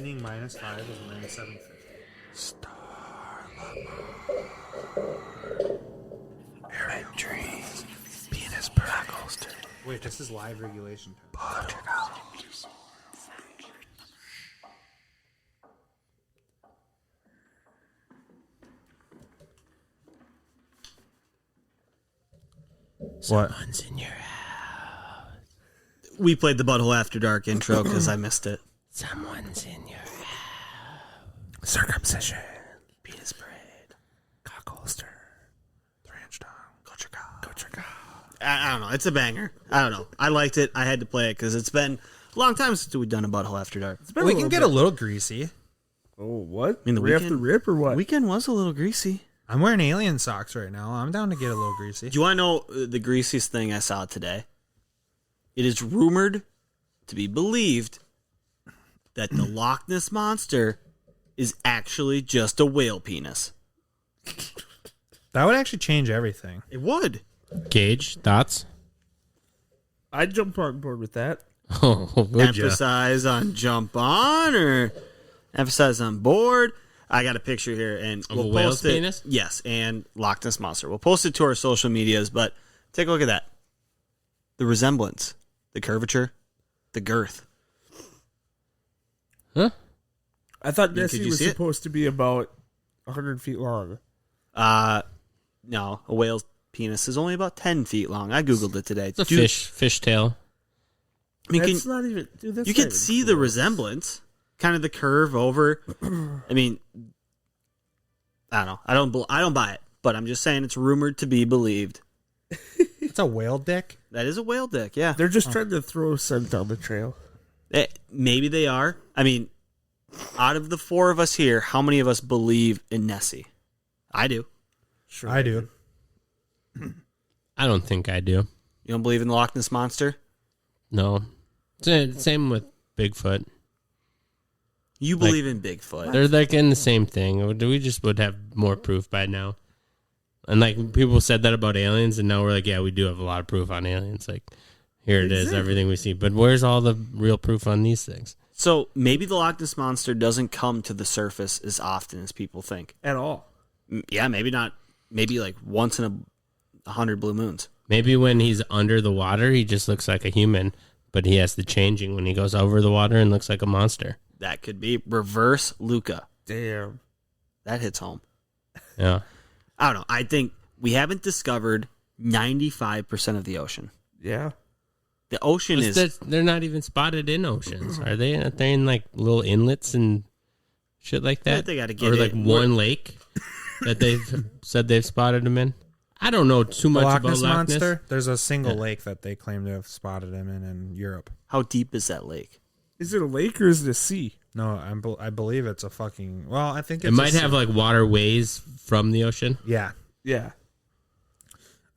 meaning -5 is -750. Trees, penis holster. Wait, this is live regulation time. What? Someone's in your house. We played the Butthole After Dark intro because I missed it. Someone's in your house. Circumcision. Penis parade. Cock holster. 3-inch tongue. Go Trick. I don't know. It's a banger. I don't know. I liked it. I had to play it because it's been a long time since we've done a Butthole After Dark. We can get a little greasy. Oh, what? I mean, the we have weekend- to rip or what? Weekend was a little greasy. I'm wearing alien socks right now. I'm down to get a little greasy. Do you want to know the greasiest thing I saw today? It is rumored to be believed that the Loch Ness Monster is actually just a whale penis. That would actually change everything. It would. Gage, thoughts? I'd jump on board with that. Oh, would you? Emphasize on jump on or emphasize on board. I got a picture here, and Of we'll a whale's post it. penis? Yes, and Loch Ness Monster. We'll post it to our social medias, but take a look at that. The resemblance, the curvature, the girth. Huh? I thought Could Nessie you was see it? supposed to be about 100 feet long. No, a whale's penis is only about 10 feet long. I googled it today. It's a fish tail. I mean, That's not even... Dude, that's you not can even see close. the resemblance, kind of the curve over. I mean, I don't know. I don't buy it, but I'm just saying it's rumored to be believed. It's a whale dick. That is a whale dick, yeah. They're just trying to throw scent down the trail. Maybe they are. I mean, out of the four of us here, how many of us believe in Nessie? I do. Sure. I do. I don't think I do. You don't believe in the Loch Ness Monster? No. Same with Bigfoot. You believe in Bigfoot. They're like in the same thing. We just would have more proof by now. And like people said that about aliens, and now we're like, yeah, we do have a lot of proof on aliens. Like, here it is, everything we see. But where's all the real proof on these things? So maybe the Loch Ness Monster doesn't come to the surface as often as people think. At all. Yeah, maybe not. Maybe like once in 100 blue moons. Maybe when he's under the water, he just looks like a human, but he has the changing when he goes over the water and looks like a monster. That could be reverse Luca. Damn. That hits home. Yeah. I don't know. I think we haven't discovered 95% of the ocean. Yeah. The ocean is... They're not even spotted in oceans, are they? Aren't they in like little inlets and shit like that? They got to get or like it. one lake that they've said they've spotted them in. I don't know too much Loch about Ness Loch Ness. Monster. There's a single lake that they claim to have spotted him in Europe. How deep is that lake? Is it a lake or is it a sea? No, I believe it's a fucking. Well, I think it's It might have like waterways from the ocean. Yeah, Yeah.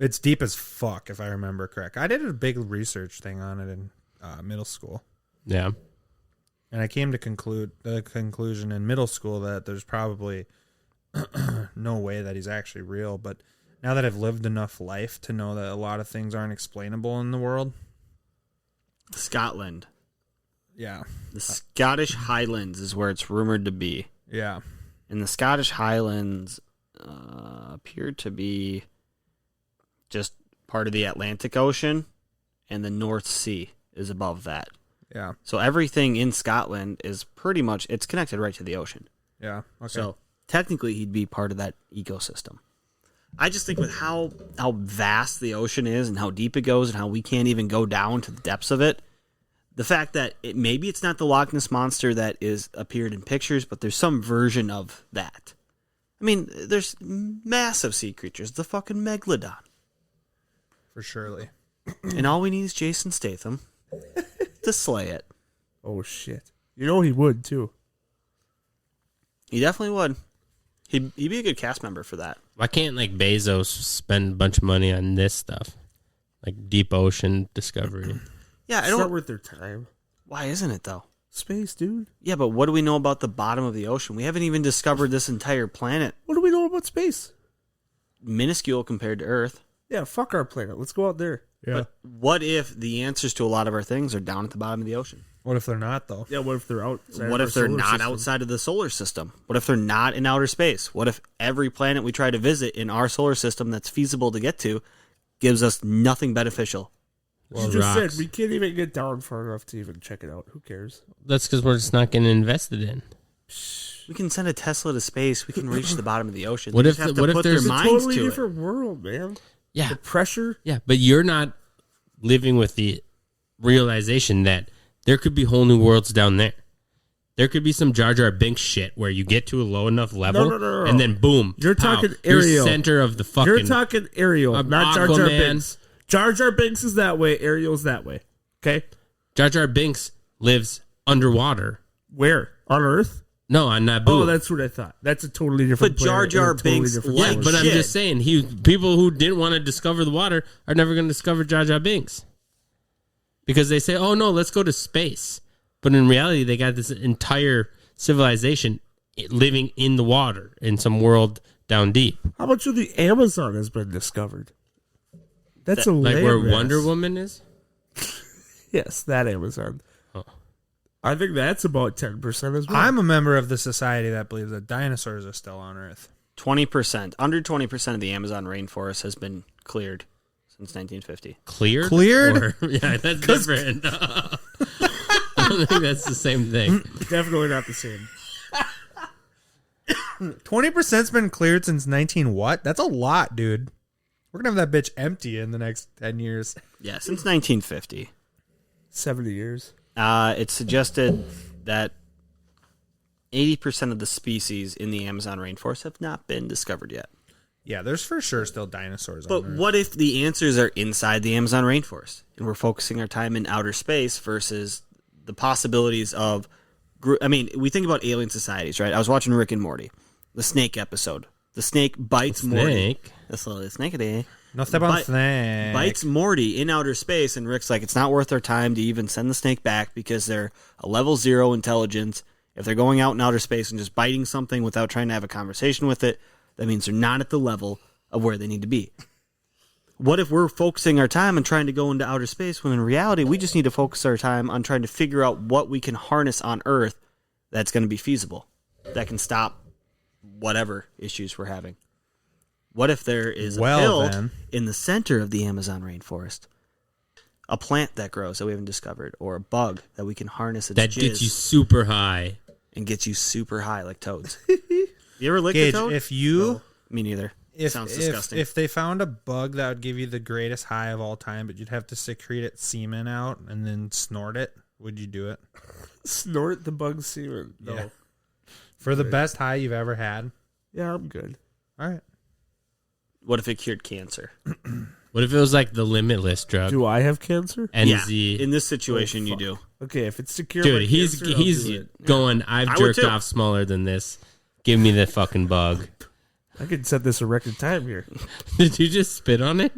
it's deep as fuck if I remember correct. I did a big research thing on it in middle school, Yeah. and I came to the conclusion in middle school that there's probably no way that he's actually real. But now that I've lived enough life to know that a lot of things aren't explainable in the world, Scotland. yeah, The Scottish Highlands is where it's rumored to be. yeah, And the Scottish Highlands appear to be just part of the Atlantic Ocean, and the North Sea is above that. yeah, So everything in Scotland is pretty much, it's connected right to the ocean. yeah. Okay. So technically he'd be part of that ecosystem. I just think with how vast the ocean is and how deep it goes and how we can't even go down to the depths of it, the fact that maybe it's not the Loch Ness Monster that is appeared in pictures, but there's some version of that. I mean, there's massive sea creatures, the fucking megalodon. for surely. And all we need is Jason Statham to slay it. Oh, shit. You know he would, too. He definitely would. He'd be a good cast member for that. Why can't like Bezos spend a bunch of money on this stuff? Like deep ocean discovery. Yeah, I It's not don't... worth their time. Why isn't it, though? Space, dude. Yeah, but what do we know about the bottom of the ocean? We haven't even discovered this entire planet. What do we know about space? Minuscule compared to Earth. Yeah, fuck our planet. Let's go out there. Yeah. But what if the answers to a lot of our things are down at the bottom of the ocean? What if they're not though? Yeah, what if they're outside? What of if our they're solar not system? outside of the solar system? What if they're not in outer space? What if every planet we try to visit in our solar system that's feasible to get to gives us nothing beneficial? You just rocks. said we can't even get down far enough to even check it out. Who cares? That's because we're just not getting invested in. We can send a Tesla to space. We can reach the bottom of the ocean. What They if just have the- what to if put there's their a minds Totally to it? different world, man. Yeah, The pressure. yeah, but you're not living with the realization that there could be whole new worlds down there. There could be some Jar Jar Binks shit where you get to a low enough level, No. and then boom, You're pow, talking you're Ariel. center of the fucking. You're talking Ariel, not Jar Jar Aquaman. Binks. Jar Jar Binks is that way. Ariel's that way. Okay, Jar Jar Binks lives underwater. where on Earth? No, on Naboo. Oh, that's what I thought. That's a totally different. But Jar planet, Jar a totally Binks different like yeah, source. but I'm shit. just saying, people who didn't want to discover the water are never going to discover Jar Jar Binks because they say, "Oh no, let's go to space," but in reality, they got this entire civilization living in the water in some world down deep, How much of the Amazon has been discovered? That's a like where landmass. Wonder Woman is. Yes, that Amazon. Oh. I think that's about 10% as well. I'm a member of the society that believes that dinosaurs are still on Earth. 20%, under 20% of the Amazon rainforest has been cleared since 1950. Cleared? Cleared? Or- yeah, that's different. I don't think that's the same thing. Definitely not the same. 20%'s been cleared since 19 what? That's a lot, dude. We're gonna have that bitch empty in the next 10 years. Yeah, since 1950. 70 years. It's suggested that 80% of the species in the Amazon rainforest have not been discovered yet. Yeah, there's for sure still dinosaurs But on Earth. what if the answers are inside the Amazon rainforest and we're focusing our time in outer space versus the possibilities of... I mean, we think about alien societies, right? I was watching Rick and Morty, the snake episode. The snake bites Morty. Snake? That's a little snake-a-day. No step on Bite- snake. Bites Morty in outer space, and Rick's like, it's not worth their time to even send the snake back because they're a level 0 intelligence. If they're going out in outer space and just biting something without trying to have a conversation with it, that means they're not at the level of where they need to be. What if we're focusing our time on trying to go into outer space when in reality we just need to focus our time on trying to figure out what we can harness on Earth that's going to be feasible, that can stop whatever issues we're having? What if there is a pill then. in the center of the Amazon rainforest, a plant that grows that we haven't discovered, or a bug that we can harness its That jizz gets you super high. and gets you super high like toads? You ever licked Gage, a toad? if you Me neither. Sounds if, disgusting. if they found a bug that would give you the greatest high of all time, but you'd have to secrete its semen out and then snort it, would you do it? Snort the bug semen. No. Yeah. For the best high you've ever had? Yeah, I'm good. All right. What if it cured cancer? What if it was like the limitless drug? Do I have cancer? NZ. In this situation, you fuck. do. Okay, if it's secure, Dude, he's cancer, I'll he's do it. going, I've I would jerked too. off smaller than this. Give me the fucking bug. I could set this a record time here. Did you just spit on it?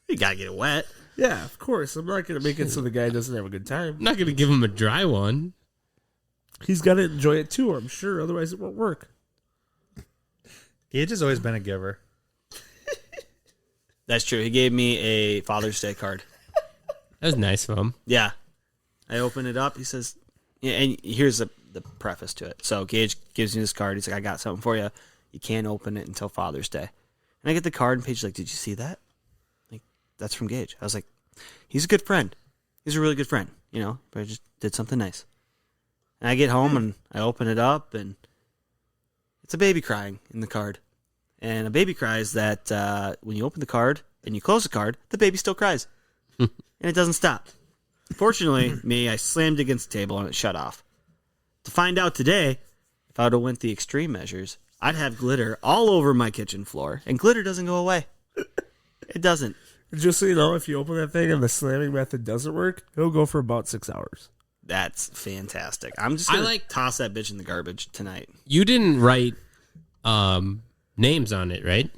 You gotta get it wet. Yeah, of course. I'm not going to make it so the guy doesn't have a good time. I'm not going to give him a dry one. He's got to enjoy it too, I'm sure. Otherwise, it won't work. Gage has always been a giver. That's true. He gave me a Father's Day card. That was nice of him. Yeah. I open it up. He says, yeah, and here's the preface to it. So Gage gives me this card. He's like, I got something for you. You can't open it until Father's Day. And I get the card, and Paige's like, did you see that? Like, that's from Gage. I was like, he's a good friend. He's a really good friend. You know, but I just did something nice. And I get home, and I open it up, and it's a baby crying in the card. And a baby cries that when you open the card and you close the card, the baby still cries. And it doesn't stop. Fortunately, I slammed against the table and it shut off. To find out today, if I would have went the extreme measures, I'd have glitter all over my kitchen floor. And glitter doesn't go away. It doesn't. Just so you know, if you open that thing and the slamming method doesn't work, it'll go for about 6 hours. That's fantastic. I'm just going to like- toss that bitch in the garbage tonight. You didn't write names on it, right?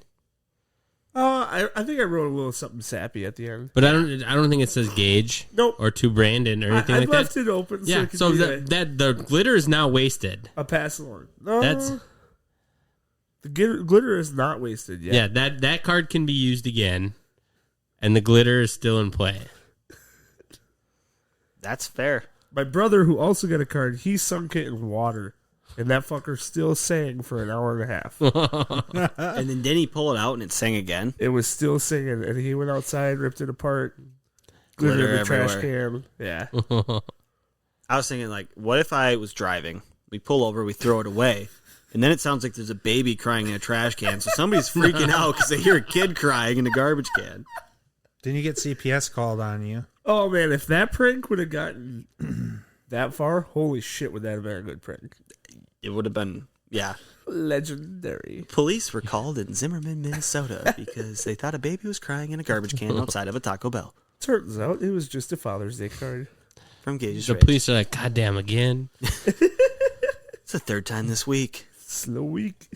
I think I wrote a little something sappy at the end. But I don't think it says Gage Nope. or to Brandon or anything I like left that. it open so Yeah, it could so be that the glitter is now wasted. a pass along. No, That's The glitter is not wasted yet. Yeah, that card can be used again, and the glitter is still in play. That's fair. My brother, who also got a card, he sunk it in water, and that fucker still sang for an hour and a half. And then didn't he pull it out and it sang again? It was still singing, and he went outside, ripped it apart, glitter in the trash can. Yeah. I was thinking, like, what if I was driving? We pull over, we throw it away, and then it sounds like there's a baby crying in a trash can, so somebody's freaking out because they hear a kid crying in a garbage can. Didn't you get CPS called on you? Oh, man, if that prank would have gotten that far, holy shit, would that have been a good prank. It would have been, yeah. Legendary. Police were called in Zimmerman, Minnesota, because they thought a baby was crying in a garbage can outside of a Taco Bell. Turns out it was just a Father's Day card. From GAGEsRAGE. The police are like, God damn, again? It's the third time this week. Slow week.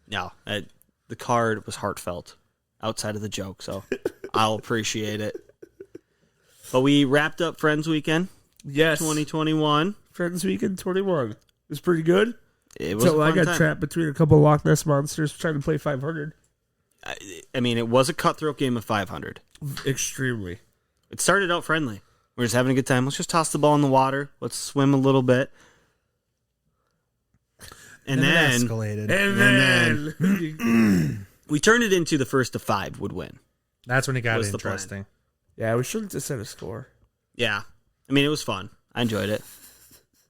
No, the card was heartfelt outside of the joke, so I'll appreciate it. But we wrapped up Friends Weekend Yes. 2021. Friends Weekend 21. It was pretty good. It was a Until I fun got time. trapped between a couple of Loch Ness monsters trying to play 500. I mean, it was a cutthroat game of 500. Extremely. It started out friendly. We're just having a good time. Let's just toss the ball in the water. Let's swim a little bit. And it then escalated. And then we turned it into the first of 5 would win. That's when it got Was the plan. interesting. yeah, we shouldn't have set a score. Yeah. I mean, it was fun. I enjoyed it.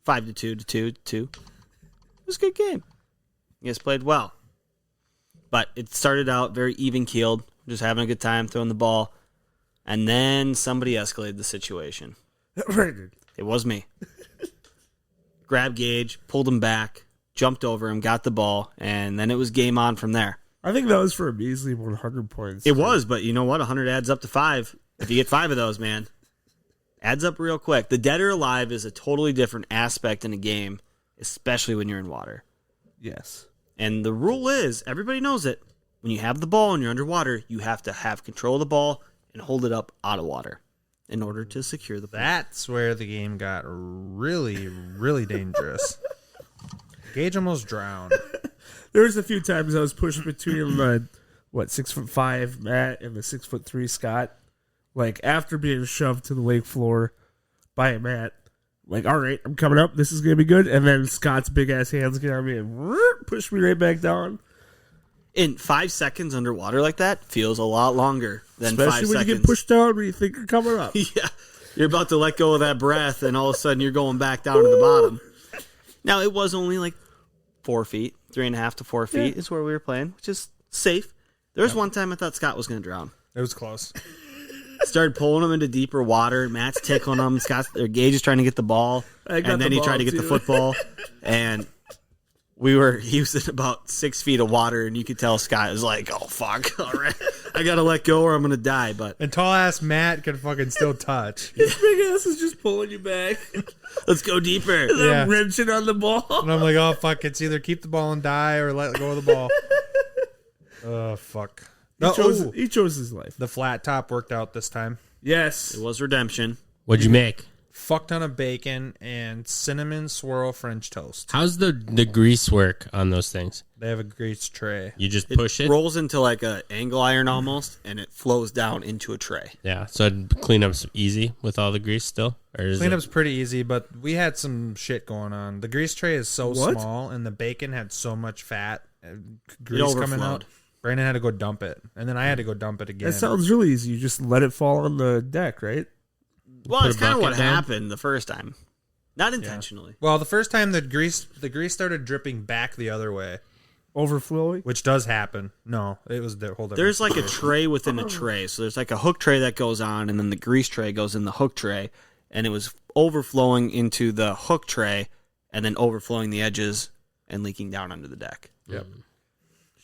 5-2 to 2-2. It was a good game. You guys played well. But it started out very even-keeled, just having a good time, throwing the ball. And then somebody escalated the situation. It was me. Grabbed Gage, pulled him back, jumped over him, got the ball, and then it was game on from there. I think that was for a measly 100 points. It was, but you know what? 100 adds up to 5. If you get 5 of those, man, adds up real quick. The dead or alive is a totally different aspect in a game, especially when you're in water. Yes. And the rule is, everybody knows it, when you have the ball and you're underwater, you have to have control of the ball and hold it up out of water in order to secure the ball. That's where the game got really, really dangerous. Gage almost drowned. There was a few times I was pushed between the 6'5" Matt and the 6'3" Scott. Like after being shoved to the lake floor by Matt, like, all right, I'm coming up. This is gonna be good. And then Scott's big ass hands get on me and push me right back down. In 5 seconds underwater like that feels a lot longer than 5 Especially seconds. when you get pushed down when you think you're coming up. Yeah, you're about to let go of that breath, and all of a sudden you're going back down to the bottom. Now, it was only like 4 feet, 3.5 to 4 feet is where we were playing, which is safe. There was one time I thought Scott was going to drown. It was close. Started pulling him into deeper water. Matt's tickling him. Gage is trying to get the ball, I got and then the he tried ball, to get the too. football, and he was in about 6 feet of water, and you could tell Scott was like, "Oh fuck, all right, I gotta let go or I'm gonna die." But And tall ass Matt could fucking still touch. His big ass is just pulling you back. let's go deeper. And Yeah. I'm wrenching on the ball. And I'm like, oh fuck, it's either keep the ball and die or let go of the ball. Oh fuck. He chose his life. The flat top worked out this time. Yes. It was redemption. What'd you make? Fuck ton of bacon and cinnamon swirl French toast. How's the grease work on those things? They have a grease tray. You just It push it? rolls into like a angle iron almost, and it flows down into a tray. Yeah, so cleanup's easy with all the grease still? Or is Cleanup's pretty easy, but we had some shit going on. The grease tray is so What? small, and the bacon had so much fat and grease overflowed. coming out. Brandon had to go dump it, and then I had to go dump it again. That sounds really easy. You just let it fall on the deck, right? Well, Put it's a kind of what bucket down? happened the first time. Not intentionally. Well, the first time the grease started dripping back the other way, Overflowing. which does happen. No, it was the whole. There's like a tray within a tray. So there's like a hook tray that goes on, and then the grease tray goes in the hook tray. And it was overflowing into the hook tray, and then overflowing the edges and leaking down onto the deck. Yep.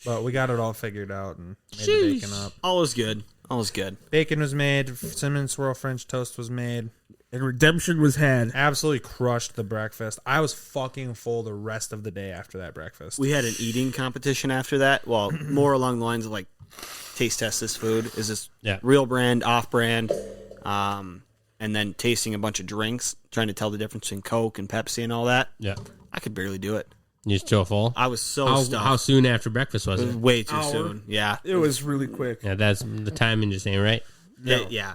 But we got it all figured out and made the bacon up. All was good. All was good. Bacon was made. Cinnamon swirl French toast was made. And redemption was had. Absolutely crushed the breakfast. I was fucking full the rest of the day after that breakfast. We had an eating competition after that. Well, more along the lines of like, taste test this food. Is this real brand, off brand? And then tasting a bunch of drinks, trying to tell the difference between Coke and Pepsi and all that. Yeah. I could barely do it. You still full? I was so How stuffed. soon after breakfast was It was it? way too Hour. soon. Yeah. It was really quick. Yeah, that's the timing just ain't right. Yeah.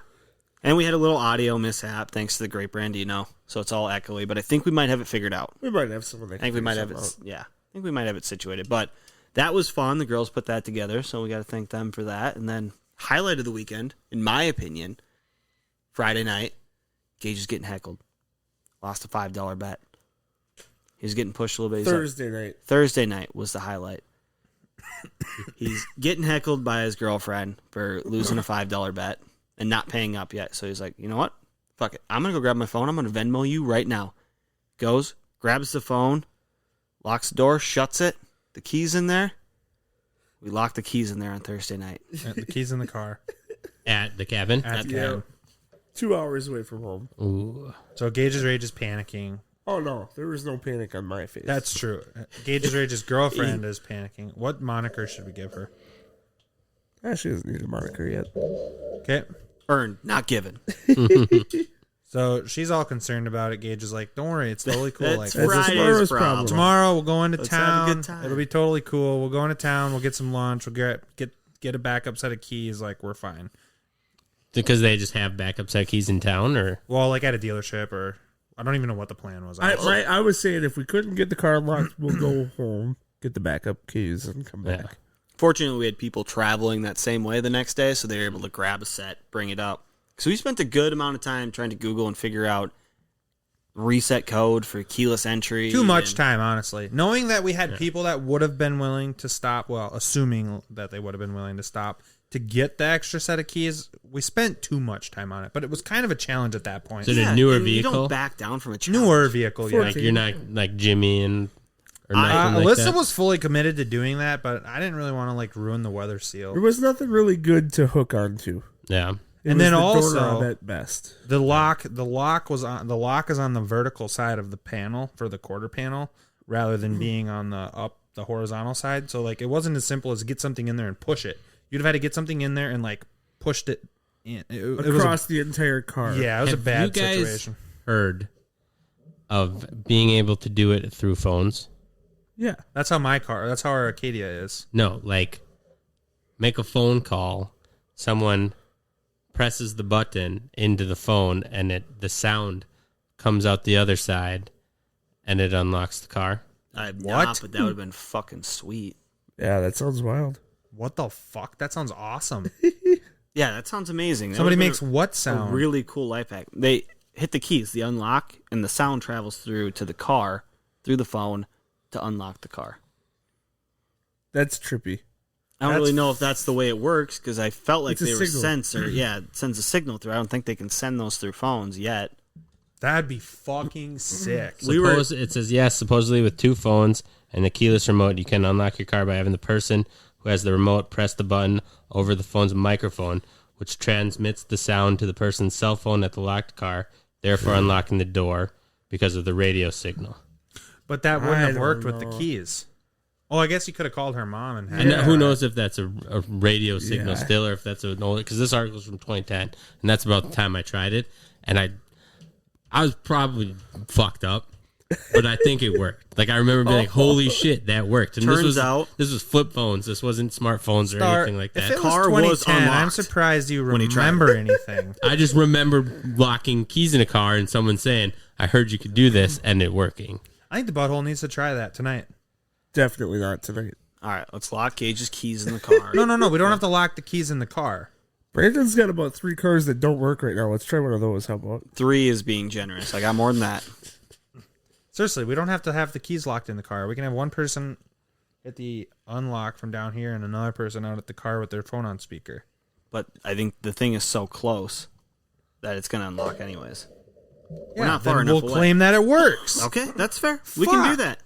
And we had a little audio mishap thanks to the great Brandy, so it's all echoey. But I think we might have it figured out. We might have someone that I think we might have it. Yeah, I think we might have it situated. But that was fun. The girls put that together, so we got to thank them for that. And then highlight of the weekend, in my opinion, Friday night, Gage is getting heckled. Lost a $5 bet. He was getting pushed a little bit. Thursday night was the highlight. He's getting heckled by his girlfriend for losing a $5 bet and not paying up yet. So he's like, you know what? Fuck it. I'm going to go grab my phone. I'm going to Venmo you right now. Goes, grabs the phone, locks the door, shuts it. The keys in there. We locked the keys in there on Thursday night. The keys in the car. At the cabin? At the cabin. 2 hours away from home. Ooh. So Gage's Rage is panicking. Oh, no. There was no panic on my face. That's true. Gage's Rage's girlfriend is panicking. What moniker should we give her? She doesn't need a moniker yet. Okay. Earned, not given. So she's all concerned about it. Gage is like, don't worry, it's totally cool. That's Like, Friday's tomorrow's problem. problem. tomorrow we'll go into Let's have a town. good time. It'll be totally cool. We'll go into town. We'll get some lunch. We'll get a backup set of keys. Like, we're fine. Because they just have backup set keys in town, or Well, like at a dealership, or I don't even know what the plan was. I was saying if we couldn't get the car unlocked, we'll go home, get the backup keys, and come Yeah. back. Fortunately, we had people traveling that same way the next day, so they were able to grab a set, bring it up. So we spent a good amount of time trying to Google and figure out reset code for keyless entry. Too much and- time, honestly. Knowing that we had people that would have been willing to stop, well, assuming that they would have been willing to stop to get the extra set of keys, we spent too much time on it. But it was kind of a challenge at that point. Is it a newer and You vehicle? don't back down from a challenge. Newer vehicle, yeah. like you're not like Jimmy and or nothing like Alyssa that? was fully committed to doing that, but I didn't really want to like ruin the weather seal. There was nothing really good to hook onto. Yeah. It And was then the also- doorknob at best. The lock is on the vertical side of the panel for the quarter panel rather than being on the horizontal side. So like it wasn't as simple as get something in there and push it. You'd have had to get something in there and like pushed it in. It was Across the entire car. yeah, it was a Have bad you guys situation. heard of being able to do it through phones? Yeah. That's how our Arcadia is. No, like make a phone call. Someone presses the button into the phone, and the sound comes out the other side, and it unlocks the car. I have What? not, but that would have been fucking sweet. Yeah, that sounds wild. What the fuck? That sounds awesome. Yeah, that sounds amazing. That Somebody would've been makes what a sound? really cool life hack. They hit the keys, the unlock, and the sound travels through to the car, through the phone, to unlock the car. That's trippy. I don't That's really know if that's the way it works because I felt like It's a they were signal. sensor. Yeah, it sends a signal through. I don't think they can send those through phones yet. That'd be fucking sick. It says yes. Supposedly, with two phones and the keyless remote, you can unlock your car by having the person who has the remote press the button over the phone's microphone, which transmits the sound to the person's cell phone at the locked car, therefore unlocking the door because of the radio signal. But that wouldn't I have don't worked with know. the keys. Oh, I guess you could have called her mom and had And Yeah. who knows if that's a radio signal Yeah. still, or if that's an old. Because this article's from 2010, and that's about the time I tried it, and I was probably fucked up, but I think it worked. Like I remember being like, "Holy shit, that worked!" And Turns this was out- this was flip phones. This wasn't smartphones or anything like If that. it Car was was 2010, I'm unlocked surprised you when he tried remember anything. I just remember locking keys in a car and someone saying, "I heard you could do this," and it working. I think the butthole needs to try that tonight. Definitely not tonight. All right, let's lock Gage's keys in the car. No. We don't have to lock the keys in the car. Brandon's got about 3 cars that don't work right now. Let's try one of those. How about? 3 is being generous. I got more than that. Seriously, we don't have to have the keys locked in the car. We can have one person hit the unlock from down here and another person out at the car with their phone on speaker. But I think the thing is so close that it's going to unlock anyways. Yeah, not far then enough we'll away. claim that it works. Okay, that's fair. We can do that.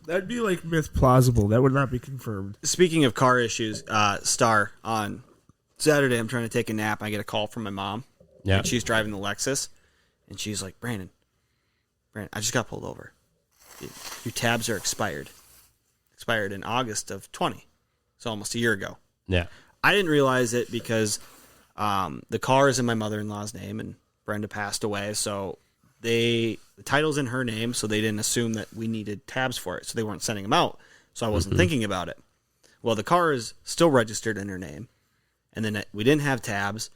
That'd be like myth plausible. That would not be confirmed. Speaking of car issues, Star, on Saturday I'm trying to take a nap. I get a call from my mom. Yeah, She's driving the Lexus, and she's like, Brandon, I just got pulled over. Your tabs are expired. Expired in August of 20. So almost a year ago. yeah. I didn't realize it because the car is in my mother-in-law's name, and Brenda passed away. So they the title's in her name, so they didn't assume that we needed tabs for it, so they weren't sending them out. So I wasn't thinking about it. Well, the car is still registered in her name, and then we didn't have tabs,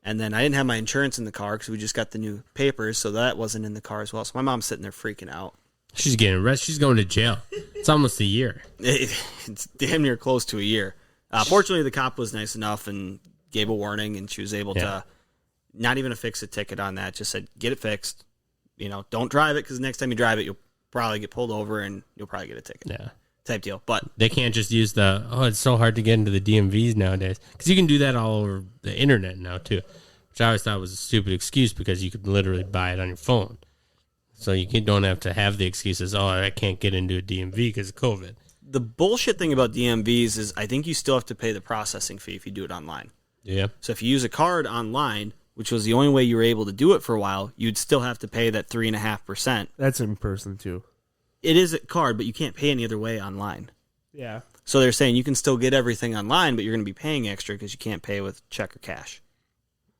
and then I didn't have my insurance in the car because we just got the new papers, so that wasn't in the car as well. So my mom's sitting there freaking out. She's getting arrested. She's going to jail. It's almost a year. It's damn near close to a year. Fortunately, the cop was nice enough and gave a warning, and she was able to not even fix a ticket on that. Just said, get it fixed. Don't drive it because next time you drive it, you'll probably get pulled over and you'll probably get a ticket. Yeah. Type deal. But they can't just use it's so hard to get into the DMVs nowadays. Because you can do that all over the internet now, too. Which I always thought was a stupid excuse because you could literally buy it on your phone. So you don't have to have the excuses, I can't get into a DMV because of COVID. The bullshit thing about DMVs is I think you still have to pay the processing fee if you do it online. Yeah. So if you use a card online, which was the only way you were able to do it for a while, you'd still have to pay that 3.5%. That's in person too. It is a card, but you can't pay any other way online. Yeah. So they're saying you can still get everything online, but you're going to be paying extra because you can't pay with check or cash.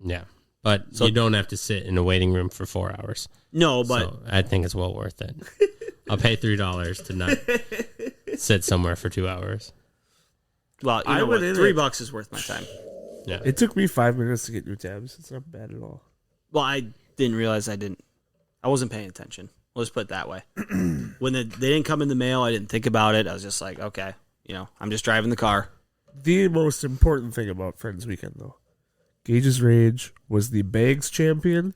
Yeah. But you don't have to sit in a waiting room for 4 hours. No, but So I think it's well worth it. I'll pay $3 to not sit somewhere for 2 hours. well, you know what? $3 is worth my time. Yeah. It took me 5 minutes to get new tabs. It's not bad at all. Well, I didn't realize I wasn't paying attention. Let's put it that way. When they didn't come in the mail, I didn't think about it. I was just like, okay, I'm just driving the car. The most important thing about Friends Weekend, though, Gage's Rage was the bags champion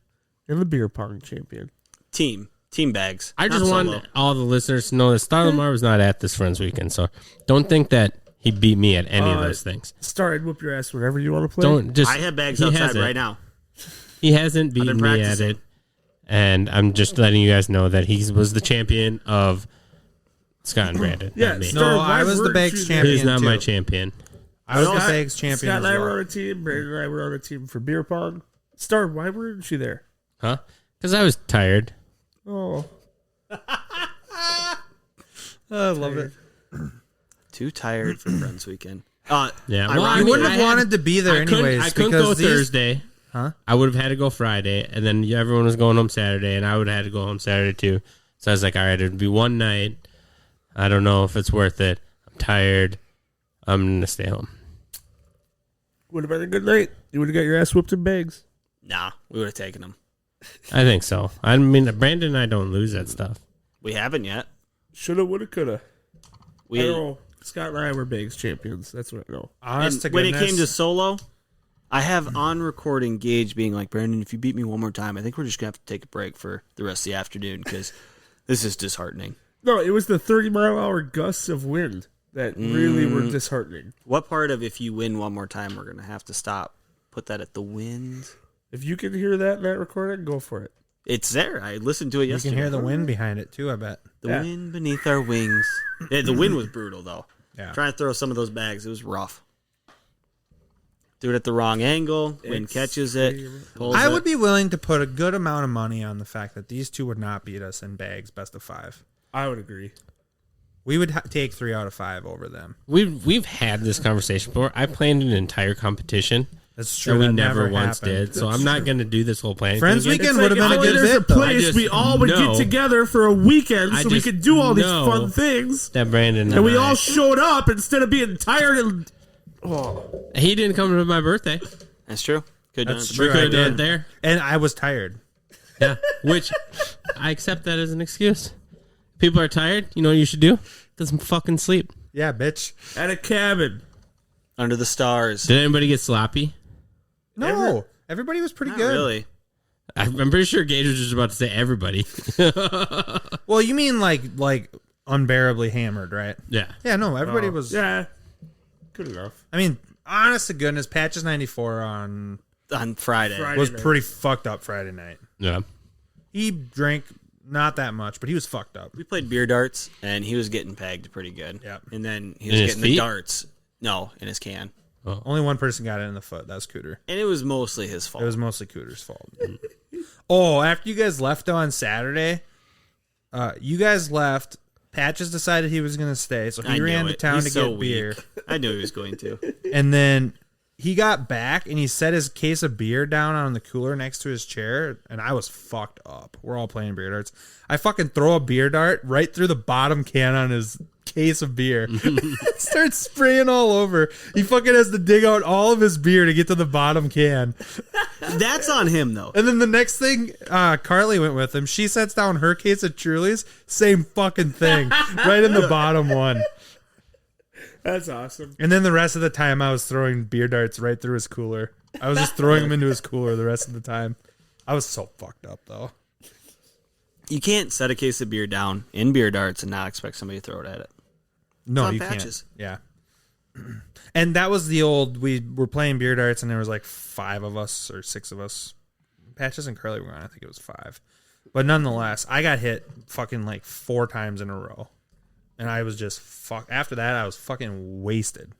and the beer pong champion. Team bags. I just Not want solo. all the listeners to know that Star Lamar was not at this Friends Weekend, so don't think that he beat me at any of those things. Star, I'd whoop your ass whenever you want to play. Don't just. I have bags he outside hasn't. right now. He hasn't beaten me at practicing. it, and I'm just letting you guys know that he was the champion of Scott and Brandon. Yeah, not me. Star, No, why I was the weren't bags you there? champion. He's not my too. champion. I was the Scott- bags champion Scott as and I were well. on a team. Brandon and I were on a team for beer pong. Star, why weren't you there? Huh? Because I was tired. Oh, I love it. Too tired for Friends Weekend. Yeah, well, ironically, You wouldn't I have had- wanted to be there anyways. I couldn't because go these- Thursday. Huh? I would have had to go Friday, and then everyone was going home Saturday, and I would have had to go home Saturday too. So I was like, all right, it'd be one night. I don't know if it's worth it. I'm tired. I'm going to stay home. would have been a good night. You would have got your ass whooped in bags. Nah, we would have taken them. I think so. I mean, Brandon and I don't lose that stuff. We haven't yet. Shoulda, woulda, coulda. We I don't know. Scott and I were bags champions. That's what I know. Honest to when it goodness, came to solo, I have on recording Gage being like, Brandon, if you beat me one more time, I think we're just going to have to take a break for the rest of the afternoon because this is disheartening. No, it was the 30-mile-an-hour gusts of wind that really were disheartening. What part of if you win one more time, we're going to have to stop? Put that at the wind. If you can hear that in that recording, go for it. It's there. I listened to it you yesterday. can hear the wind behind it too. I bet. The Yeah. wind beneath our wings. Yeah, the wind was brutal, though. Yeah. Trying to throw some of those bags, it was rough. Do it at the wrong angle. Wind catches it. Pulls I it. would be willing to put a good amount of money on the fact that these two would not beat us in bags best of 5. I would agree. We would take 3 out of 5 over them. We've had this conversation before. I planned an entire competition That's that true. we that never once happened. did. So I'm not going to do this whole planning. Friends thing again. Weekend would have been a only good there's bit, though. place I we just all would know- get together for a weekend I so we just could do all these know fun things. That Brandon And we I- all showed up instead of being tired and... Oh. he didn't come to my birthday. That's true. Could That's done. true. We could I have done did. it there. And I was tired. Yeah, which I accept that as an excuse. People are tired. You know what you should do? Get some fucking sleep. Yeah, bitch. At a cabin. Under the stars. Did anybody get sloppy? No, everybody was pretty Not good. really. I'm pretty sure Gage was just about to say everybody. Well, you mean like unbearably hammered, right? Yeah. Yeah, no, everybody was. Yeah. Good enough. I mean, honest to goodness, Patches 94 on On Friday. was night. pretty fucked up Friday night. Yeah. He drank not that much, but he was fucked up. We played beer darts, and he was getting pegged pretty good. Yep. And then he In was his getting feet? the darts. No, in his can. Only one person got it in the foot. That was Cooter. And it was mostly his fault. It was mostly Cooter's fault. Oh, after you guys left on Saturday, you guys left. Patches decided he was going to stay, so I he knew ran to it. town He's to so get beer. weak. I knew he was going to. And then he got back and he set his case of beer down on the cooler next to his chair, and I was fucked up. We're all playing beer darts. I fucking throw a beer dart right through the bottom can on his case of beer. It starts spraying all over. He fucking has to dig out all of his beer to get to the bottom can. That's on him, though. And then the next thing, Carly went with him. She sets down her case of Trulies. Same fucking thing. Right in the bottom one. That's awesome. And then the rest of the time, I was throwing beer darts right through his cooler. I was just throwing them into his cooler the rest of the time. I was so fucked up, though. You can't set a case of beer down in beer darts and not expect somebody to throw it at it. No, on you patches. can't. Yeah. And that was the old, we were playing beer darts, and there was like 5 of us or 6 of us. Patches and Curly were on, I think it was 5. But nonetheless, I got hit fucking like 4 times in a row. And I was just after that, I was fucking wasted.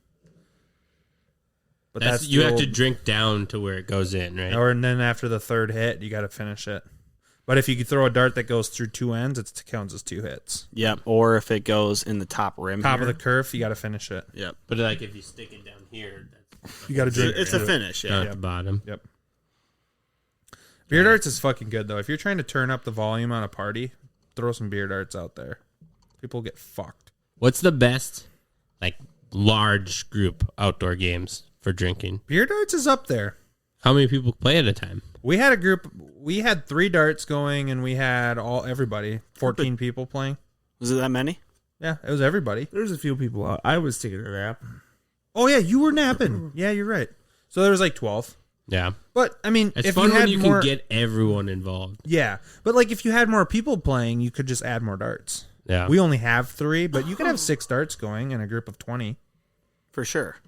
But that's you have to drink down to where it goes in, right? And then after the 3rd hit, you got to finish it. But if you could throw a dart that goes through 2 ends, it counts as 2 hits. Yep. Or if it goes in the top rim. Top here. of the curve, you got to finish it. Yep. But like if you stick it down here, You got to drink. It's a finish. down Yeah. at the bottom. Yep. Beer darts is fucking good, though. If you're trying to turn up the volume on a party, throw some beer darts out there. People get fucked. What's the best, like, large group outdoor games for drinking? Beer darts is up there. How many people play at a time? We had a group. We had 3 darts going, and we had everybody, 14 people playing. Was it that many? Yeah, it was everybody. There's a few people out. I was taking a nap. Oh yeah, you were napping. Yeah, you're right. So there was like 12. Yeah. But I mean, It's if fun you had when you more, can get everyone involved. yeah. But like if you had more people playing, you could just add more darts. Yeah. We only have 3, but you could have 6 darts going in a group of 20. For sure.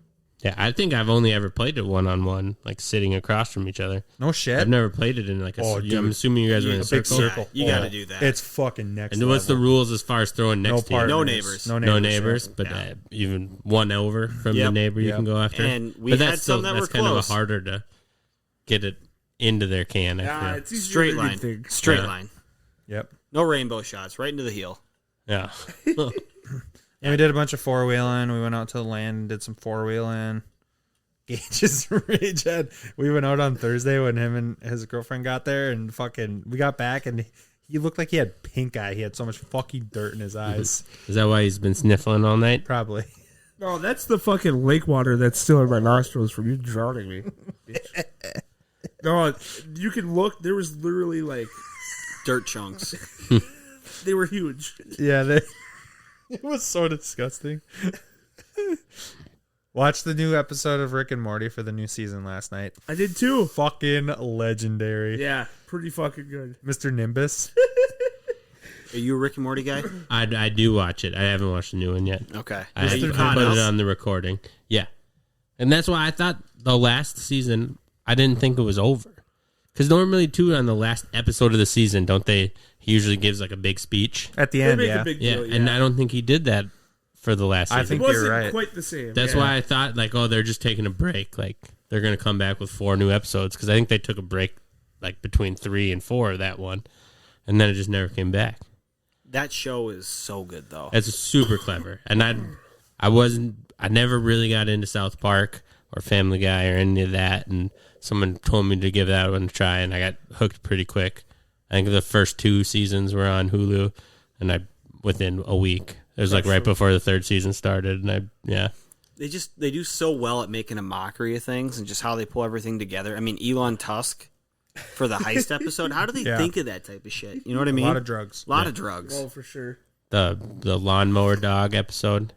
Yeah, I think I've only ever played it one-on-one, like sitting across from each other. No shit. I've never played it in like a Oh, I'm dude. assuming you guys were in a big circle. circle. You got to do that. It's fucking next. And what's the level. rules as far as throwing next to you? partners. No neighbors. No neighbors, yeah. but even one over from the Yep. neighbor you Yep. can go after. And we but had that's some that that's were kind close. of harder to get it into their can. I feel. It's easier Straight than line. you'd think. Straight Yeah. line. Yep. No rainbow shots. Right into the heel. Yeah. And we did a bunch of 4-wheeling. We went out to the land and did some 4-wheeling. GAGEsRAGE. We went out on Thursday when him and his girlfriend got there, and fucking we got back, and he looked like he had pink eye. He had so much fucking dirt in his eyes. Is that why he's been sniffling all night? Probably. No, that's the fucking lake water that's still in my nostrils from you drowning me. bitch. No, you can look. There was literally like Dirt chunks. they were huge. Yeah, it was so disgusting. Watched the new episode of Rick and Morty for the new season last night. I did too. Fucking legendary. Yeah, pretty fucking good. Mr. Nimbus. Are you a Rick and Morty guy? I do watch it. I haven't watched the new one yet. Okay. I You put caught it up? on the recording. Yeah. And that's why I thought the last season, I didn't think it was over. Because normally, too, on the last episode of the season, don't they? He usually gives like a big speech. At the They end, make yeah. a big Yeah. deal. And I don't think he did that for the last I season. think it wasn't you're right. quite the same. That's yeah. why I thought, like, oh, they're just taking a break. Like, they're going to come back with 4 new episodes. Because I think they took a break, like, between 3 and 4 of that one. And then it just never came back. That show is so good, though. It's super clever. And I never really got into South Park or Family Guy or any of that. And someone told me to give that one a try, and I got hooked pretty quick. I think the first 2 seasons were on Hulu, and within a week. It was like right before the 3rd season started, and They do so well at making a mockery of things and just how they pull everything together. I mean, Elon Tusk for the heist episode. How do they Yeah. think of that type of shit? You know what I mean? A lot of drugs. A lot of drugs. Oh, for sure. the lawnmower dog episode.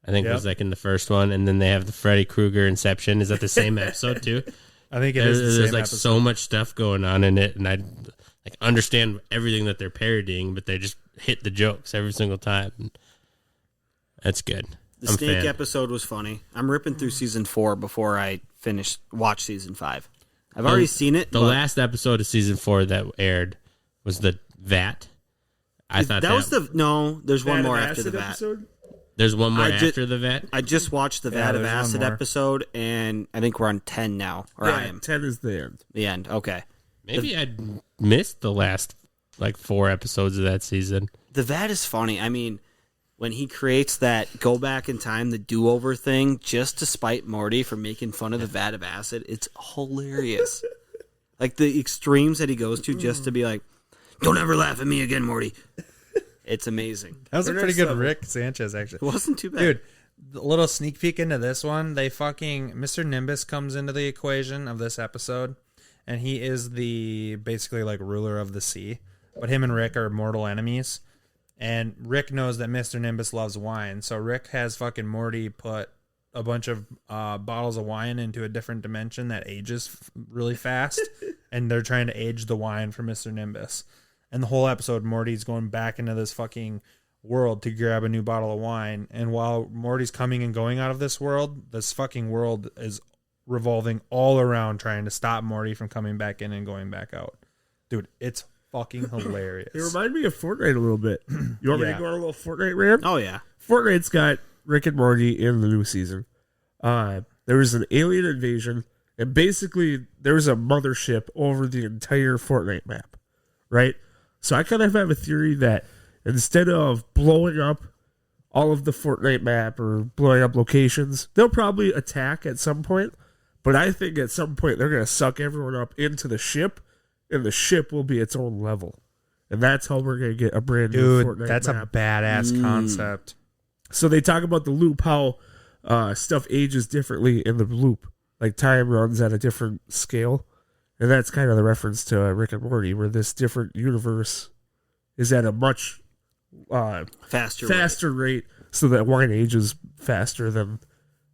I think it was like in the first one, and then they have the Freddy Krueger Inception. Is that the same episode too? I think it is the There's same like episode. so much stuff going on in it, and I like understand everything that they're parodying, but they just hit the jokes every single time. That's good. The I'm a snake fan. episode was funny. I'm ripping through season 4 before I watch season 5. I've already seen it. The but last episode of season 4 that aired was the vat. I thought that was the no. There's one Vat of more after the Acid vat. episode? There's one more I ju- after the vat. I just watched the Yeah, Vat of there's one Acid more. episode, and I think we're on 10 now. Or I Yeah, am. 10 is the end. The end. Okay. Maybe I missed the last like 4 episodes of that season. The Vat is funny. I mean, when he creates that go back in time, the do-over thing, just to spite Morty for making fun of the vat of acid, it's hilarious. Like the extremes that he goes to just to be like, don't ever laugh at me again, Morty. It's amazing. That was a pretty good Rick Sanchez, actually. It wasn't too bad. Dude, a little sneak peek into this one. Mr. Nimbus comes into the equation of this episode, and he is the basically like ruler of the sea. But him and Rick are mortal enemies. And Rick knows that Mr. Nimbus loves wine. So Rick has fucking Morty put a bunch of bottles of wine into a different dimension that ages really fast. And they're trying to age the wine for Mr. Nimbus. And the whole episode, Morty's going back into this fucking world to grab a new bottle of wine. And while Morty's coming and going out of this world, this fucking world is revolving all around trying to stop Morty from coming back in and going back out. Dude, it's fucking hilarious. It reminded me of Fortnite a little bit. You want me to go on a little Fortnite rant? Oh, yeah. Fortnite's got Rick and Morty in the new season. There was an alien invasion, and basically there was a mothership over the entire Fortnite map, right? So I kind of have a theory that instead of blowing up all of the Fortnite map or blowing up locations, they'll probably attack at some point. But I think at some point they're going to suck everyone up into the ship, and the ship will be its own level. And that's how we're going to get a brand new Fortnite that's map. a badass concept. So they talk about the loop, how stuff ages differently in the loop. Like time runs at a different scale. And that's kind of the reference to Rick and Morty, where this different universe is at a much faster rate, so that wine ages faster than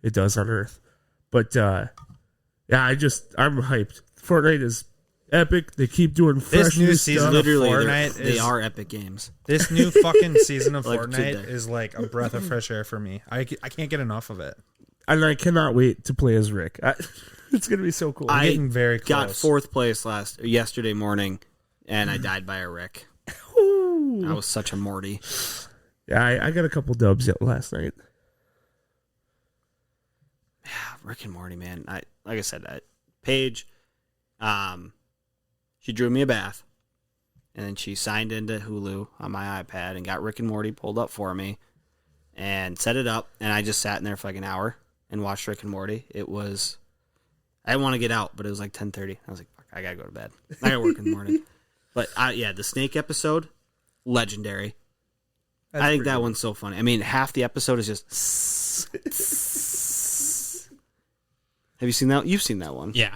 it does on Earth. But yeah, I'm hyped. Fortnite is epic. They keep doing fresh This new new season stuff. of Literally, Fortnite they are epic games. This new fucking season of Like Fortnite today. is like a breath of fresh air for me. I can't get enough of it. And I cannot wait to play as Rick. It's going to be so cool. I'm getting very got close. fourth place yesterday morning, and I died by a Rick. I was such a Morty. Yeah, I got a couple dubs last night. Yeah, Rick and Morty, man. Like I said, Paige, she drew me a bath, and then she signed into Hulu on my iPad and got Rick and Morty pulled up for me, and set it up, and I just sat in there for like an hour and watched Rick and Morty. I didn't want to get out, but it was like 10:30. I was like, fuck, I gotta go to bed. I gotta work in the morning. But yeah, the snake episode, legendary. I think that one's so funny. I mean, half the episode is just. Have you seen that? You've seen that one. Yeah.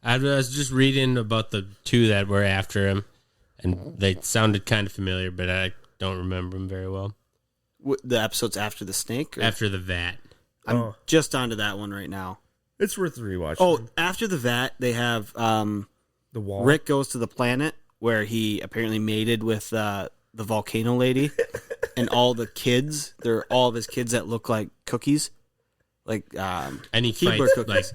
I was just reading about the two that were after him, and they sounded kind of familiar, but I don't remember them very well. The episodes after the snake? Or? After the vat. I'm just onto that one right now. It's worth rewatching. Oh, after the vat, they have the wall. Rick goes to the planet where he apparently mated with the volcano lady, and all the kids, they're all of his kids that look like cookies, like And he Keebler fights cookies. like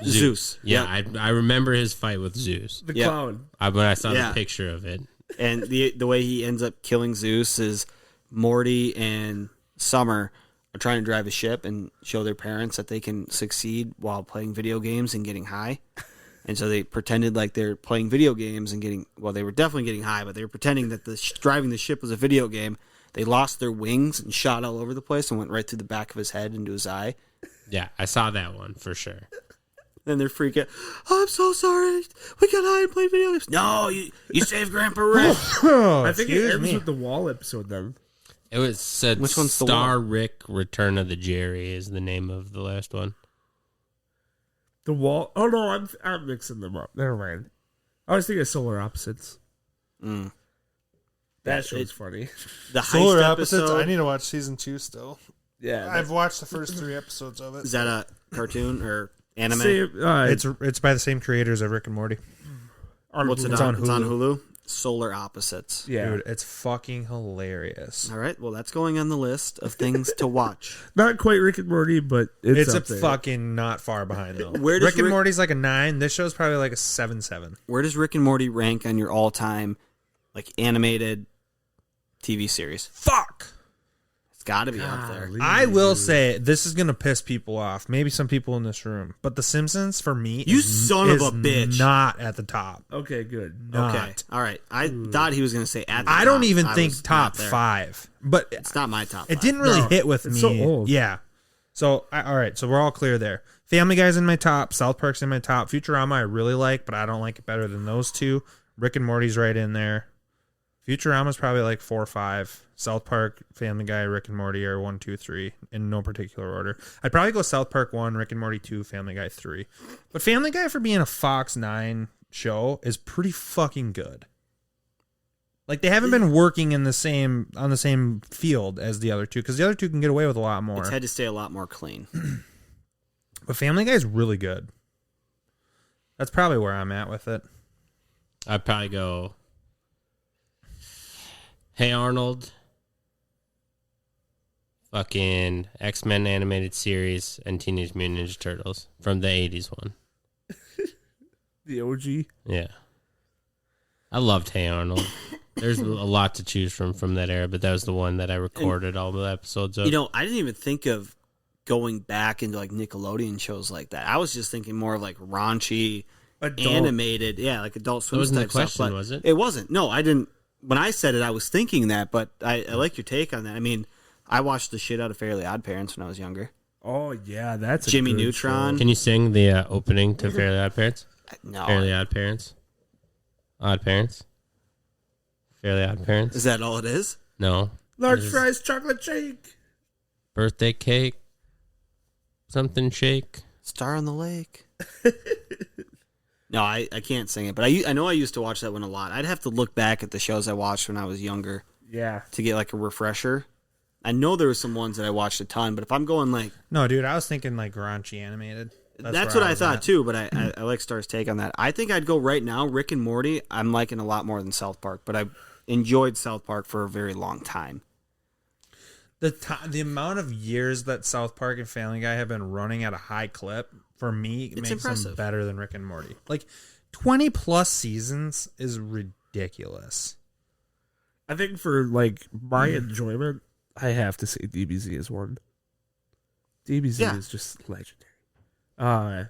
Zeus. Yeah, Yep. I remember his fight with Zeus. The Yep. clown. When I saw Yeah. the picture of it. And the way he ends up killing Zeus is Morty and Summer are trying to drive a ship and show their parents that they can succeed while playing video games and getting high. And so they pretended like they're playing video games and they were definitely getting high, but they were pretending that driving the ship was a video game. They lost their wings and shot all over the place and went right through the back of his head into his eye. Yeah, I saw that one for sure. Then they're freaking, oh, I'm so sorry. We got high and played video games. No, you saved Grandpa Rick. I think it ends with the wall episode then. It was said Which one's the Star one? Rick Return of the Jerry is the name of the last one. The wall. Oh no, I'm mixing them up. Never mind. I was thinking of Solar Opposites. That show's funny. The Solar heist Opposites. episode. I need to watch season 2 still. Yeah, I've watched the first 3 episodes of it. Is that a cartoon or anime? It's by the same creators of Rick and Morty. What's it It's on? on It's on Hulu. Hulu. Solar Opposites. yeah, Dude, it's fucking hilarious. All right. Well, that's going on the list of things to watch. not quite Rick and Morty, but It's a up there. fucking not far behind though. Where does Rick and Rick- Morty's like a 9. This show's probably like a 7-7. Where does Rick and Morty rank on your all-time like animated TV series? Fuck. It's got to be up there. I will say this is gonna piss people off. Maybe some people in this room, but The Simpsons for me, You son of a bitch. not at the top. Okay, good. Not. Okay, all right. I thought he was going to say at the I top. don't even think was top not there. 5, but It's not my top. it 5. didn't really No, hit with it's me. so old. Yeah. So all right, so we're all clear there. Family Guy's in my top. South Park's in my top. Futurama I really like, but I don't like it better than those two. Rick and Morty's right in there. Futurama's probably like 4 or 5. South Park, Family Guy, Rick and Morty are 1, 2, 3 in no particular order. I'd probably go South Park 1, Rick and Morty 2, Family Guy 3. But Family Guy, for being a Fox 9 show, is pretty fucking good. Like, they haven't been working on the same field as the other two, because the other two can get away with a lot more. It's had to stay a lot more clean. But Family Guy is really good. That's probably where I'm at with it. I'd probably go Hey Arnold, fucking X-Men animated series, and Teenage Mutant Ninja Turtles from the 80s one. The OG. Yeah. I loved Hey Arnold. There's a lot to choose from that era, but that was the one that I recorded all the episodes of. You know, I didn't even think of going back into like Nickelodeon shows like that. I was just thinking more of like raunchy, Adult. animated, like Adult Swim That wasn't type the question, stuff. But was it? It wasn't. No, I didn't. When I said it, I was thinking that, but I like your take on that. I mean, I watched the shit out of Fairly Odd Parents when I was younger. Oh yeah, that's a Jimmy good Neutron. Can you sing the opening to Fairly Odd Parents? No, Fairly Odd Parents? Odd Parents? Fairly Odd Parents? is that all it is? No. Large There's fries, chocolate shake. Birthday cake? Something shake? Star on the Lake. No, I can't sing it, but I know I used to watch that one a lot. I'd have to look back at the shows I watched when I was younger Yeah. to get like a refresher. I know there were some ones that I watched a ton, but if I'm going like No, dude, I was thinking like raunchy animated. that's where what I was thought at. too, but I like Star's take on that. I think I'd go right now. Rick and Morty, I'm liking a lot more than South Park, but I enjoyed South Park for a very long time. The amount of years that South Park and Family Guy have been running at a high clip, for me, It's makes impressive. them better than Rick and Morty. Like 20 plus seasons is ridiculous. I think for like my enjoyment, I have to say DBZ is one. DBZ Yeah. is just legendary.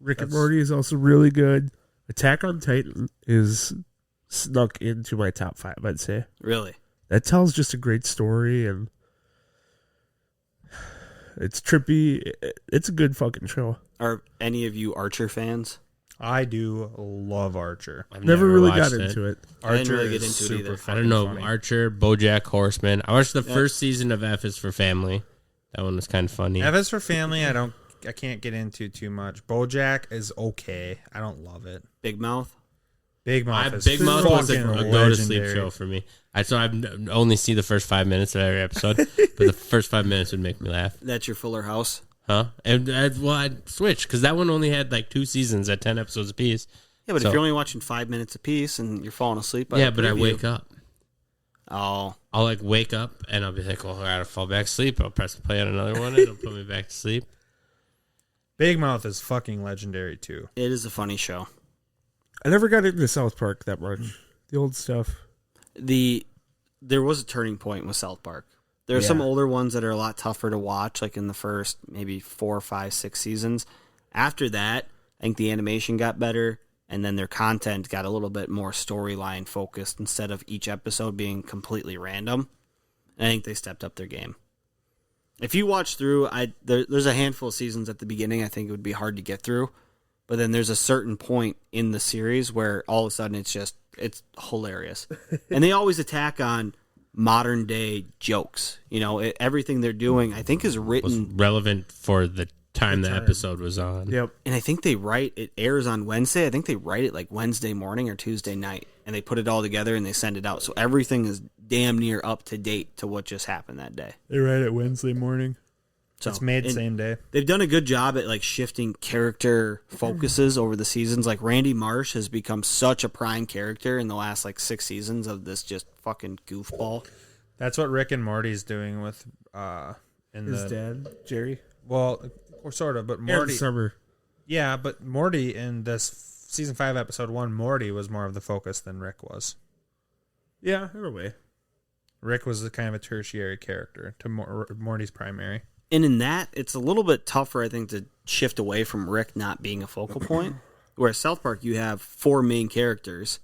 Rick and Morty is also really good. Attack on Titan is snuck into my top 5, I'd say. Really? That tells just a great story, and it's trippy. It's a good fucking show. Are any of you Archer fans? I do love Archer. I've Never really watched got into it. I didn't really Archer get is into it super either. I fucking don't know. funny. Archer, BoJack Horseman. I watched the first season of F is for Family. That one was kind of funny. F is for Family. I can't get into too much. BoJack is okay. I don't love it. Big Mouth? Big Mouth is Big Mouth was a fucking go to sleep legendary. show for me. I only see the first 5 minutes of every episode, but the first 5 minutes would make me laugh. That's your Fuller House? Huh? And I'd switch because that one only had like 2 seasons at 10 episodes apiece. Yeah, but So- if you're only watching 5 minutes apiece and you're falling asleep, by Yeah, the but I preview- wake up. Oh, I'll like wake up and I'll be like, "Oh, I gotta fall back to sleep." I'll press play on another one. It'll put me back to sleep. Big Mouth is fucking legendary too. it is a funny show. I never got into South Park that much. The old stuff. There was a turning point with South Park. There are some Yeah. older ones that are a lot tougher to watch, like in the first maybe 4, 5, 6 seasons. After that, I think the animation got better, and then their content got a little bit more storyline focused instead of each episode being completely random. And I think they stepped up their game. If you watch through, there's a handful of seasons at the beginning I think it would be hard to get through, but then there's a certain point in the series where all of a sudden it's hilarious. And they always attack on modern day jokes. You know, everything they're doing I think is Was written, relevant for the time the time. episode was on. Yep. and I think it airs on Wednesday. I think they write it like Wednesday morning or Tuesday night, and they put it all together and they send it out. So everything is damn near up to date to what just happened that day. They write it Wednesday morning. So It's made and same day. They've done a good job at like shifting character focuses over the seasons. Like Randy Marsh has become such a prime character in the last like 6 seasons of this just fucking goofball. That's what Rick and Morty's doing with in His the dad, Jerry. well, or sort of, but Aaron Morty. Summer. Yeah, but Morty in this season 5 episode 1, Morty was more of the focus than Rick was. Yeah, in a way. Rick was the kind of a tertiary character to Morty's primary. And in that, it's a little bit tougher, I think, to shift away from Rick not being a focal point. Whereas South Park, you have 4 main characters,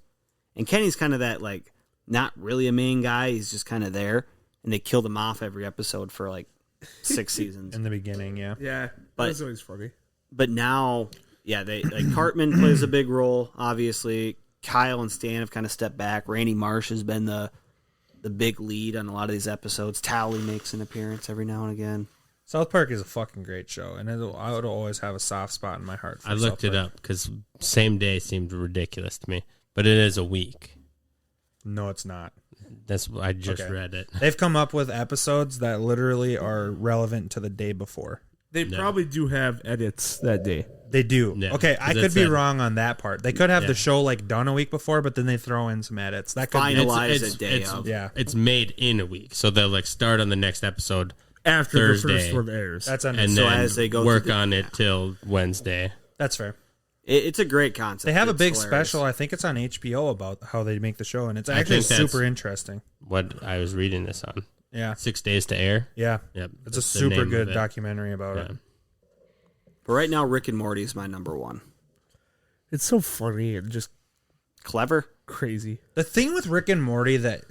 and Kenny's kind of that, like, not really a main guy. He's just kind of there, and they killed him off every episode for, like, 6 seasons. In the beginning, yeah. Yeah, But- that was always funny. But now, yeah, they like Cartman plays a big role, obviously. Kyle and Stan have kind of stepped back. Randy Marsh has been the big lead on a lot of these episodes. Tally makes an appearance every now and again. South Park is a fucking great show, and I would always have a soft spot in my heart for I looked South it Park. up because same day seemed ridiculous to me, but it is a week. No, it's not. That's I just Okay. read it. They've come up with episodes that literally are relevant to the day before. They probably do have edits that day. They do. Yeah, Okay, I 'cause could it's be a- wrong on that part. They could have Yeah. the show like done a week before, but then they throw in some edits. That could Final- be, Finalize it's, a day it's, of. yeah. It's made in a week, so they'll like start on the next episode After Thursday. the first one airs. That's and understood. then as they go work through the- on it till Wednesday. That's fair. It's a great concept. They have a It's big hilarious. special. I think it's on HBO about how they make the show, and it's I actually think that's- super interesting. What I was reading this on Yeah, 6 days to air. yeah. Yep, It's a that's the super name of good it. documentary about Yeah. it. But right now, Rick and Morty is my number one. It's so funny and just Clever. crazy. The thing with Rick and Morty that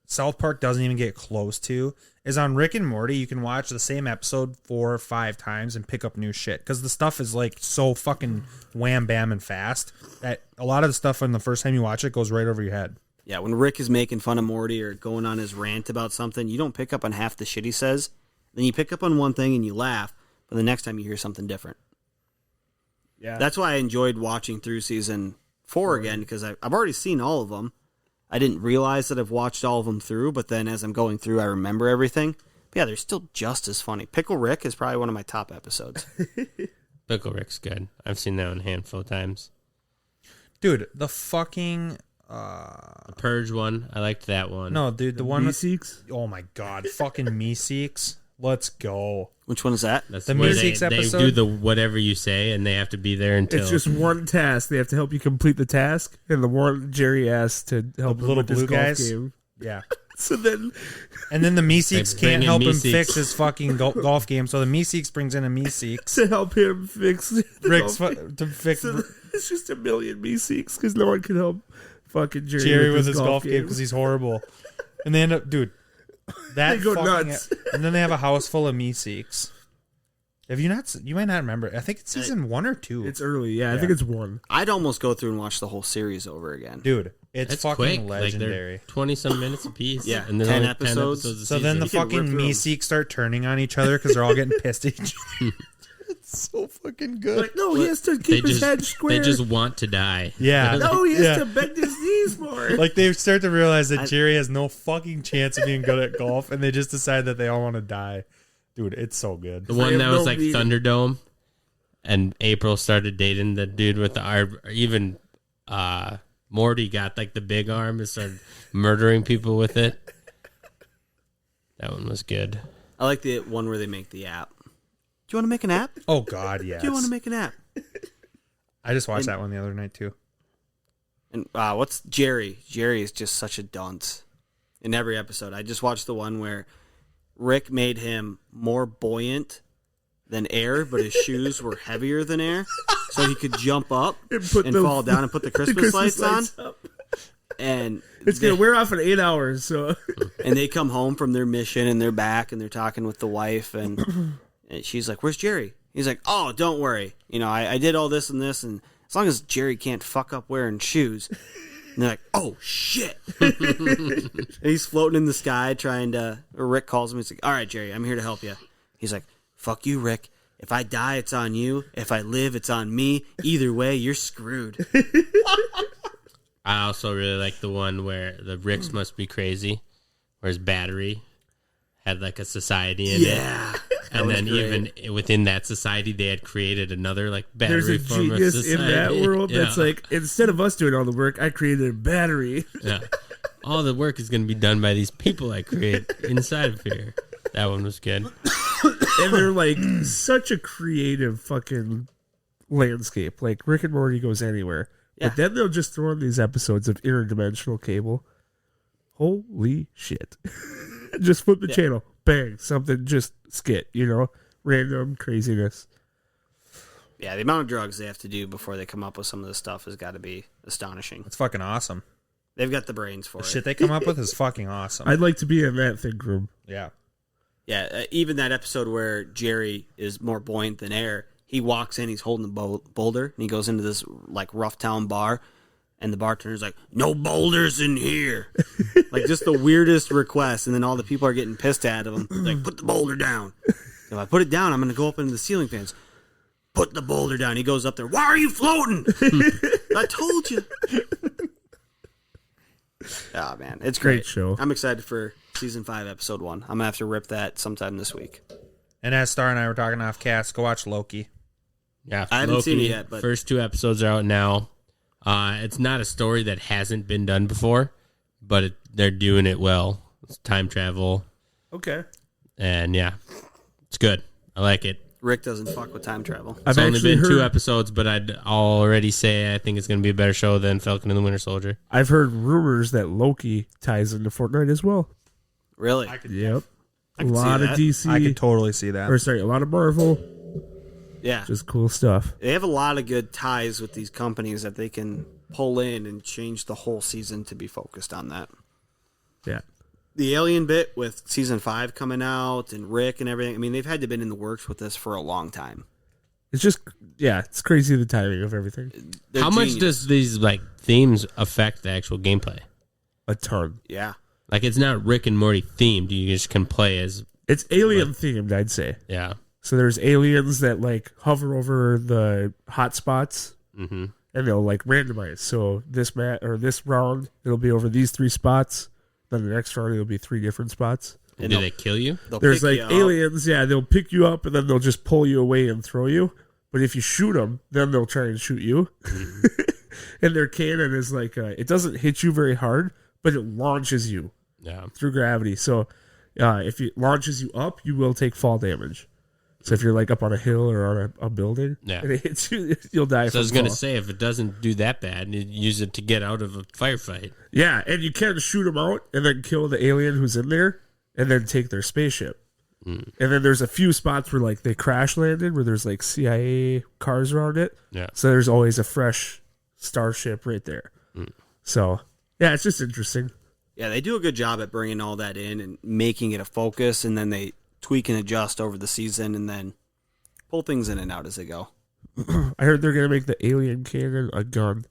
South Park doesn't even get close to is on Rick and Morty, you can watch the same episode 4 or 5 times and pick up new shit because the stuff is like so fucking wham bam and fast that a lot of the stuff on the first time you watch it goes right over your head. Yeah, when Rick is making fun of Morty or going on his rant about something, you don't pick up on half the shit he says. Then you pick up on one thing and you laugh, but the next time you hear something different. Yeah. That's why I enjoyed watching through season 4 again, because I've already seen all of them. I didn't realize that I've watched all of them through, but then as I'm going through, I remember everything. But yeah, they're still just as funny. Pickle Rick is probably one of my top episodes. Pickle Rick's good. I've seen that one a handful of times. Dude, the fucking The Purge one, I liked that one. no, dude, the one with Meeseeks? oh my god, fucking Meeseeks. Let's go. Which one is that? That's the where Meeseeks they episode? do the whatever you say, and they have to be there until It's just one task. They have to help you complete the task, and the one Jerry asks to help him little with his blue golf guys? game. Yeah. So then, And then the Meeseeks They bring can't in help him Meeseeks. fix his fucking golf game, so the Meeseeks brings in a Meeseeks. to help him fix the Rick's golf game. to fix So it's just a million Meeseeks because no one can help fucking Jerry, Jerry with his golf game because he's horrible. And they end up, dude, that They go fucking, nuts. and then they have a house full of Meeseeks. Have you not? You might not remember. I think it's season 1 or 2. It's early. Yeah, I Yeah. think it's one. I'd almost go through and watch the whole series over again. Dude, it's It's fucking quick. legendary. Like 20-some minutes a piece. Yeah, and there's 10 only episodes. 10 episodes a So then the You can rip fucking through 'em. Meeseeks start turning on each other because they're all getting pissed at each other. It's so fucking good. Like, no, he has to they keep his just head square. they just want to die. Yeah. no, he has Yeah. to bend his knees more. Like they start to realize that Jerry has no fucking chance of being good at golf, and they just decide that they all want to die. Dude, it's so good. The one have that was no like meaning. Thunderdome, and April started dating the dude with the arm. Even Morty got like the big arm and started murdering people with it. That one was good. I like the one where they make the app. Do you want to make an app? Oh God, yes. Do you want to make an app? I just watched that one the other night too. And what's Jerry? Jerry is just such a dunce in every episode. I just watched the one where Rick made him more buoyant than air, but his shoes were heavier than air, so he could jump up and fall down and put the Christmas, lights on. up. And It's gonna wear off in 8 hours. So and they come home from their mission and they're back and they're talking with the wife and she's like, "Where's Jerry?" He's like, "Oh, don't worry. You know, I did all this and this, and as long as Jerry can't fuck up wearing shoes." And they're like, "Oh shit!" And he's floating in the sky trying to. Or Rick calls him. He's like, "All right, Jerry, I'm here to help you." He's like, "Fuck you, Rick. If I die, it's on you. If I live, it's on me. Either way, you're screwed." I also really like the one where the Ricks Must Be Crazy, where his battery had like a society in it. Yeah. And was then great. even within that society, they had created another like there's battery a form of genius society. in that world that's Yeah. like, instead of us doing all the work, I created a battery. Yeah. All the work is going to be done by these people I create inside of here. That one was good. And they're like such a creative fucking landscape. Like Rick and Morty goes anywhere. Yeah. But then they'll just throw in these episodes of interdimensional cable. holy shit. Just flip the channel. Bang. Something just skit, random craziness. Yeah, the amount of drugs they have to do before they come up with some of this stuff has got to be astonishing. It's fucking awesome. They've got the brains for The it. shit they come up with is fucking awesome. I'd like to be in that think room. Yeah. Yeah, even that episode where Jerry is more buoyant than air, he walks in, he's holding a boulder, and he goes into this like rough town bar, and the bartender's like, "No boulders in here." Like just the weirdest request, and then all the people are getting pissed at him. Like, "Put the boulder down." If I put it down, I'm going to go up into the ceiling fans. Put the boulder down. He goes up there. "Why are you floating?" I told you. Oh, man. It's great. Great show. I'm excited for season 5, episode 1. I'm going to have to rip that sometime this week. And as Star and I were talking off cast, go watch Loki. Yeah, I haven't seen it yet, but first 2 episodes are out now. It's not a story that hasn't been done before, but they're doing it well. It's time travel. Okay. And yeah, it's good. I like it. Rick doesn't fuck with time travel. It's only been 2 episodes, but I'd already say I think it's going to be a better show than Falcon and the Winter Soldier. I've heard rumors that Loki ties into Fortnite as well. Really? Yep. I A can see lot of that. DC. I could totally see that. A lot of Marvel. Yeah. Just cool stuff. They have a lot of good ties with these companies that they can pull in and change the whole season to be focused on that. Yeah. The Alien bit with season 5 coming out and Rick and everything. I mean, they've had to been in the works with this for a long time. It's just, it's crazy the timing of everything. They're How much genius. does these like themes affect the actual gameplay? A ton. Yeah. Like it's not Rick and Morty themed. You just can play as It's alien themed, I'd say. yeah. So there's aliens that like hover over the hot spots, Mm-hmm. and they'll like randomize. So this this round it'll be over these 3 spots. Then the next round it'll be 3 different spots. And Do they kill you? they'll There's pick like you up. aliens, they'll pick you up and then they'll just pull you away and throw you. But if you shoot them, then they'll try and shoot you. And their cannon is like it doesn't hit you very hard, but it launches you Yeah. through gravity. So if it launches you up, you will take fall damage. So if you're like up on a hill or on a building, Yeah. and it hits you, you'll die. So from I was gonna fall. say if it doesn't do that bad, you use it to get out of a firefight. Yeah, and you can shoot them out and then kill the alien who's in there, and then take their spaceship. And then there's a few spots where like they crash landed, where there's like CIA cars around it. Yeah. So there's always a fresh starship right there. So yeah, it's just interesting. Yeah, they do a good job at bringing all that in and making it a focus, and then they tweak and adjust over the season and then pull things in and out as they go. I heard they're gonna make the alien cannon a gun.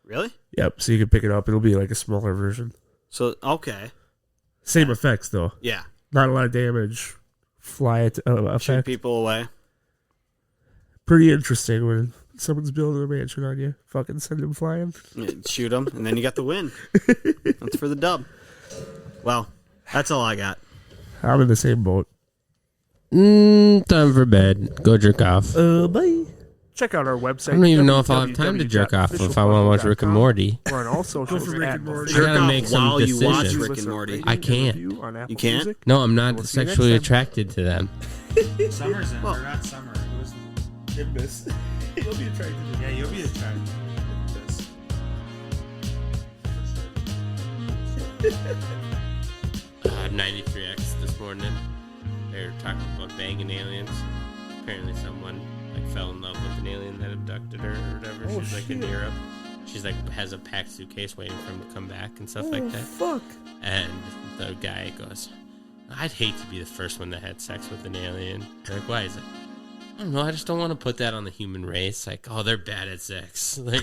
Really? Yep. So you can pick it up. It'll be like a smaller version. So, okay. Same effects though. Yeah. Not a lot of damage. Fly it Shoot effect. people away. Pretty interesting when someone's building a mansion on you. Fucking send them flying. Yeah, shoot them, and then you got the win. That's for the dub. Well, that's all I got. I'm in the same boat. Time for bed. Go jerk off. Bye. Check out our website. I don't even know if I'll have time to jerk off if I want to watch Rick and Morty. We're on all socials. for Rick and Morty. I gotta Jerk make off some while you watch decisions. Rick and Morty. I can't. You can't? No, I'm not We'll see you next sexually time. attracted to them. Summer's in, or not summer. It was, You'll be attracted to yeah, you'll be attracted to this. 93X this morning. They were talking about banging aliens. Apparently someone like fell in love with an alien that abducted her or whatever. Oh, She's like in shit. Europe. She's like has a packed suitcase waiting for him to come back and stuff like that. Fuck. And the guy goes, I'd hate to be the first one that had sex with an alien. They're like, why is it? I don't know. I just don't want to put that on the human race. Like, oh, they're bad at sex. Like,